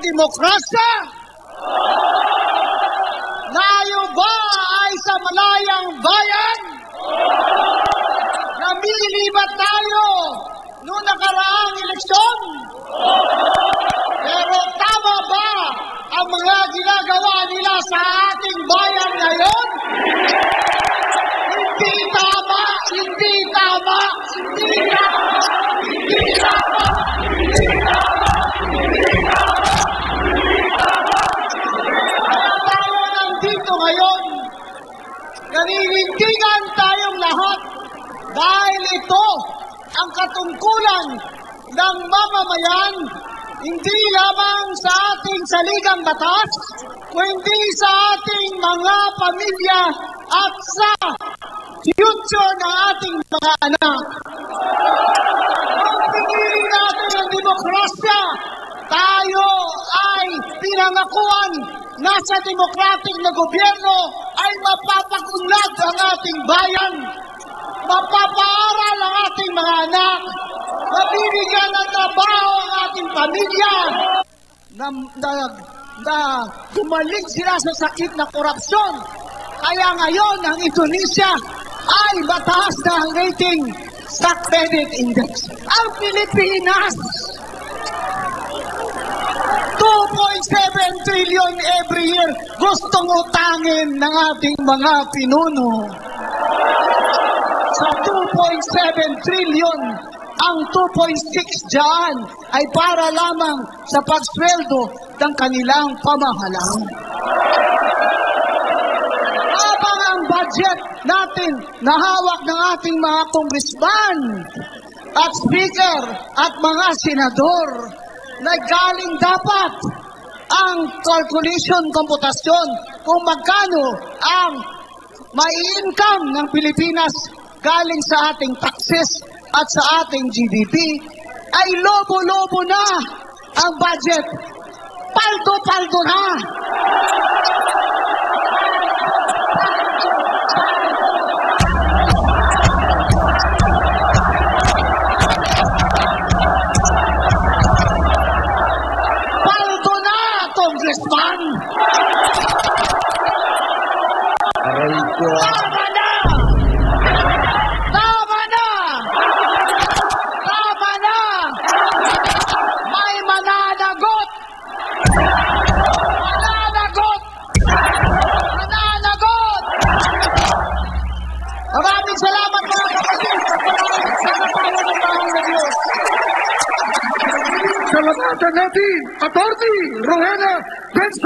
demokrasya? Tayo ba ay sa malayang bayan? Namilibat tayo noong nakaraang eleksyon? Pero tama ba ang mga ginagawa nila sa ating bayan ngayon? Hindi tama! Hindi tama! Hindi tama! Hindi tama! Hindi tama! Hindi tama! Kaya tayo nandito ngayon. Naninindigan tayong lahat dahil ito ang katungkulan ng mamamayan, hindi lamang sa ating saligang batas, kundi sa ating mga pamilya at sa future ng ating mga anak. Kung pinili natin ang demokrasya, tayo ay pinangakuan na sa demokratik na gobyerno ay mapapakunlad ang ating bayan, mapapaaral ang ating mga anak, mabibigyan ng trabaho ang ating pamilya, na gumaling sila sa sakit na korupsyon. Kaya ngayon, ang Indonesia ay mataas na ang rating sa credit index. Ang Pilipinas, 2.7 trillion every year gustong utangin ng ating mga pinuno. Sa 2.7 trillion, ang 2.6 dyan ay para lamang sa pagsweldo ng kanilang pamahalaan. Habang ang budget natin na hawak ng ating mga congressman at speaker at mga senador, na galing dapat ang calculation, komputasyon kung magkano ang mai-income ng Pilipinas galing sa ating taxes at sa ating GDP, ay lobo-lobo na ang budget. Paldo-paldo na. Paldo na, Congressman. Aray ko. Tama na! Tama na! Tama na! May mananagot! Mananagot! Mananagot! Maraming salamat mga kapatid sa pagkakatawa ng bahay ng Diyos. Salamatan natin, Atty. Rowena Benson.